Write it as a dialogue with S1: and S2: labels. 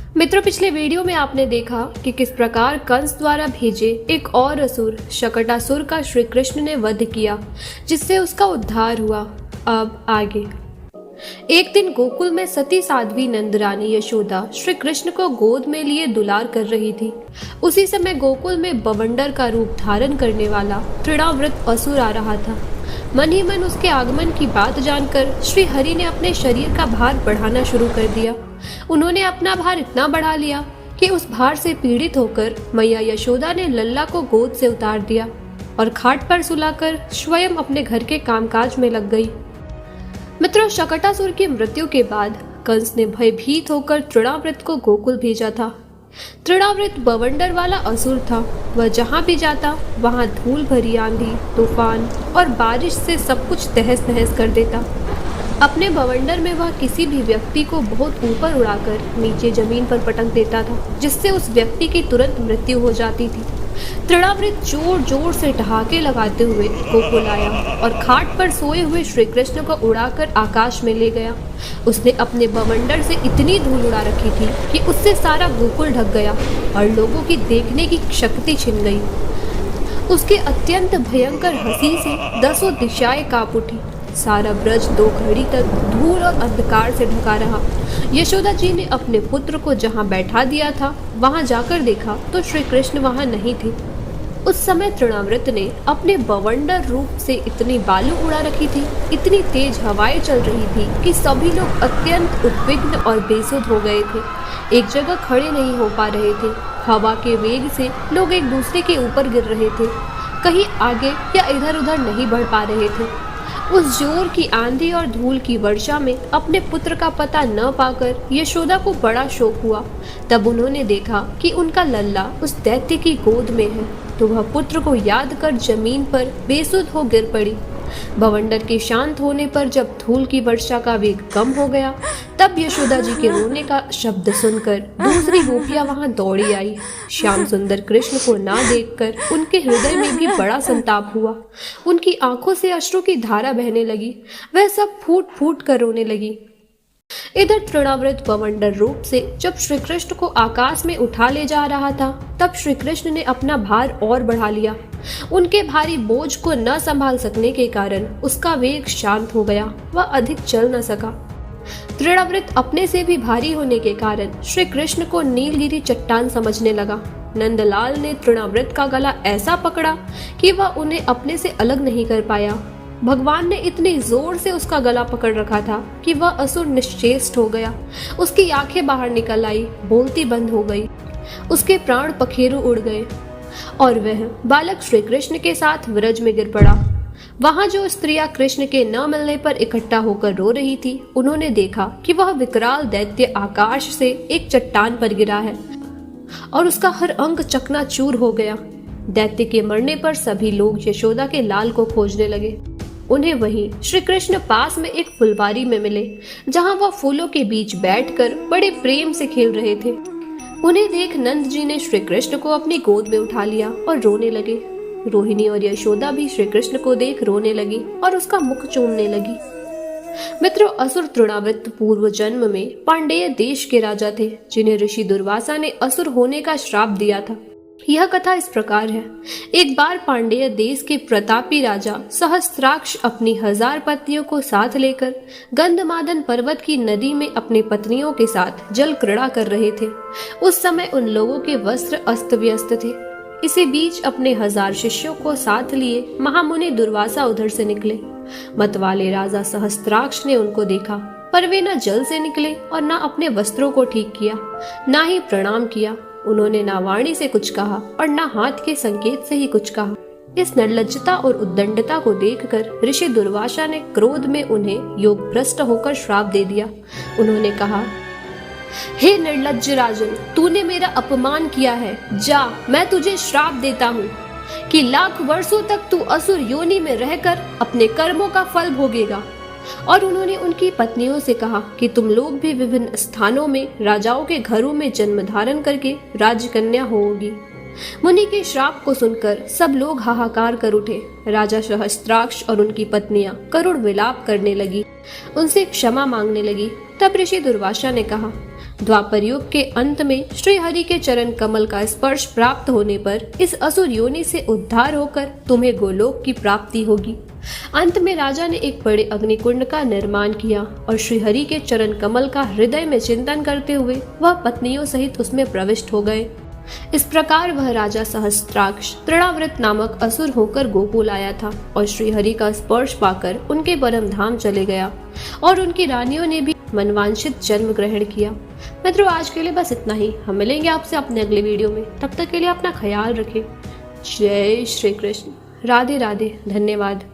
S1: मित्रों, पिछले वीडियो में आपने देखा कि किस प्रकार कंस द्वारा भेजे एक और असुर शकटासुर का श्री कृष्ण ने वध किया, जिससे उसका उद्धार हुआ। अब आगे। एक दिन गोकुल में सती साध्वी नंदरानी यशोदा श्री कृष्ण को गोद में लिए दुलार कर रही थी। उसी समय गोकुल में बवंडर का रूप धारण करने वाला तृणावृत असुर आ रहा था। मन ही मन उसके आगमन की बात जानकर श्री हरि ने अपने शरीर का भार बढ़ाना शुरू कर दिया। उन्होंने अपना भार इतना बढ़ा लिया कि उस भार से पीड़ित होकर मैया यशोदा ने लल्ला को गोद से उतार दिया और खाट पर सुलाकर स्वयं अपने घर के कामकाज में लग गई। मित्रों, शकटासुर की मृत्यु के बाद कंस ने भयभीत होकर तृणावृत को गोकुल भेजा था। तृणावृत बवंडर वाला असुर था। वह जहाँ भी जाता वहाँ धूल भरी आंधी, तूफान और बारिश से सब कुछ तहस नहस कर देता। अपने बवंडर में वह किसी भी व्यक्ति को बहुत ऊपर उड़ाकर नीचे जमीन पर पटक देता था, जिससे उस व्यक्ति की तुरंत मृत्यु हो जाती थी। तृणावृत जोर जोर से ठहाके लगाते हुए गोकुल आया और खाट पर सोए हुए श्री कृष्ण को उड़ाकर आकाश में ले गया। उसने अपने बवंडर से इतनी धूल उड़ा रखी थी कि उससे सारा गोकुल ढक गया और लोगों की देखने की शक्ति छिन गई। उसके अत्यंत भयंकर हंसी से दसों दिशाएं कांप उठी। सारा ब्रज 2 घड़ी तक धूल और अंधकार से ढका रहा। यशोदा जी ने अपने पुत्र को जहाँ बैठा दिया था वहाँ जाकर देखा तो श्री कृष्ण वहाँ नहीं थे। उस समय तृणावृत ने अपने बवंडर रूप से इतनी बालू उड़ा रखी थी, इतनी तेज हवाएं चल रही थी कि सभी लोग अत्यंत उद्विग्न और बेसुध हो गए थे। एक जगह खड़े नहीं हो पा रहे थे। हवा के वेग से लोग एक दूसरे के ऊपर गिर रहे थे, कहीं आगे या इधर उधर नहीं बढ़ पा रहे थे। उस जोर की आंधी और धूल की वर्षा में अपने पुत्र का पता न पाकर यशोदा को बड़ा शोक हुआ। तब उन्होंने देखा कि उनका लल्ला उस दैत्य की गोद में है, तो वह पुत्र को याद कर जमीन पर बेसुध हो गिर पड़ी। बवंडर के शांत होने पर जब धूल की वर्षा का वेग कम हो गया, तब यशोदा जी के रोने का शब्द सुनकर दूसरी गोपियां वहां दौड़ी आई। श्याम सुंदर कृष्ण को ना देखकर उनके हृदय में भी बड़ा संताप हुआ। उनकी आंखों से अश्रु की धारा बहने लगी। वह सब फूट फूट कर रोने लगी। इधर तृणावृत बवंडर रूप से जब श्री कृष्ण को आकाश में उठा ले जा रहा था, तब श्री कृष्ण ने अपना भार और बढ़ा लिया। उनके भारी बोझ को न संभाल सकने के कारण उसका वेग शांत हो गया। वह अधिक चल न सका। तृणावृत अपने से भी भारी होने के कारण श्री कृष्ण को नीलगिरी चट्टान समझने लगा। नंदलाल ने तृणावृत का गला ऐसा पकड़ा कि वह उन्हें अपने से अलग नहीं कर पाया। भगवान ने इतनी जोर से उसका गला पकड़ रखा था कि वह असुर निश्चेष्ट हो गया। उसकी आंखें बाहर निकल आई, बोलती बंद हो गई। उसके प्राण पखेरु उड़ गए और वह बालक श्री कृष्ण के साथ व्रज में गिर पड़ा। वहां जो स्त्रियां कृष्ण के न मिलने पर इकट्ठा होकर रो रही थी, उन्होंने देखा कि वह विकराल दैत्य आकाश से एक चट्टान पर गिरा है और उसका हर अंग चकनाचूर हो गया। दैत्य के मरने पर सभी लोग यशोदा के लाल को खोजने लगे। उन्हें वहीं श्री कृष्ण पास में एक फुलवारी में मिले, जहां वह फूलों के बीच बैठकर बड़े प्रेम से खेल रहे थे। उन्हें देख नंद जी ने श्री कृष्ण को अपनी गोद में उठा लिया और रोने लगे। रोहिणी और यशोदा भी श्री कृष्ण को देख रोने लगी और उसका मुख चूमने लगी। मित्रों, असुर तृणावृत पूर्व जन्म में पांडेय देश के राजा थे, जिन्हें ऋषि दुर्वासा ने असुर होने का श्राप दिया था। यह कथा इस प्रकार है। एक बार पांडेय देश के प्रतापी राजा सहस्त्राक्ष अपनी 1000 पत्नियों को साथ लेकर गंधमादन पर्वत की नदी में अपनी पत्नियों के साथ जल क्रीड़ा कर रहे थे। उस समय उन लोगों के वस्त्र अस्त व्यस्त थे। इसी बीच अपने 1000 शिष्यों को साथ लिए महामुनि दुर्वासा उधर से निकले। मतवाले राजा सहस्त्राक्ष ने उनको देखा, पर वे न जल से निकले और न अपने वस्त्रों को ठीक किया, न ही प्रणाम किया। उन्होंने ना वाणी से कुछ कहा और ना हाथ के संकेत से ही कुछ कहा। इस निर्लज्जता और उद्दंडता को देखकर ऋषि दुर्वासा ने क्रोध में उन्हें योग भ्रष्ट होकर श्राप दे दिया। उन्होंने कहा, हे निर्लज्ज राजन, तूने मेरा अपमान किया है। जा, मैं तुझे श्राप देता हूँ कि लाख वर्षों तक तू असुर योनि में रहकर अपने कर्मों का फल भोगेगा। और उन्होंने उनकी पत्नियों से कहा कि तुम लोग भी विभिन्न स्थानों में राजाओं के घरों में जन्म धारण करके राजकन्या होगी। मुनि के श्राप को सुनकर सब लोग हाहाकार कर उठे। राजा सहस्त्राक्ष और उनकी पत्नियां करुण विलाप करने लगी, उनसे क्षमा मांगने लगी। तब ऋषि दुर्वासा ने कहा, द्वापर युग के अंत में श्री हरि के चरण कमल का स्पर्श प्राप्त होने पर इस असुर योनि से उद्धार होकर तुम्हें गोलोक की प्राप्ति होगी। अंत में राजा ने एक बड़े अग्निकुंड का निर्माण किया और श्री हरि के चरण कमल का हृदय में चिंतन करते हुए वह पत्नियों सहित उसमें प्रविष्ट हो गए। इस प्रकार वह राजा सहस्त्राक्ष तृणावृत नामक असुर होकर गोकुल आया था और श्री हरि का स्पर्श पाकर उनके परम धाम चले गया और उनकी रानियों ने भी मनवांछित जन्म ग्रहण किया। मित्रों, आज के लिए बस इतना ही। हम मिलेंगे आपसे अपने अगले वीडियो में। तब तक के लिए अपना ख्याल रखें। जय श्री कृष्ण। राधे राधे। धन्यवाद।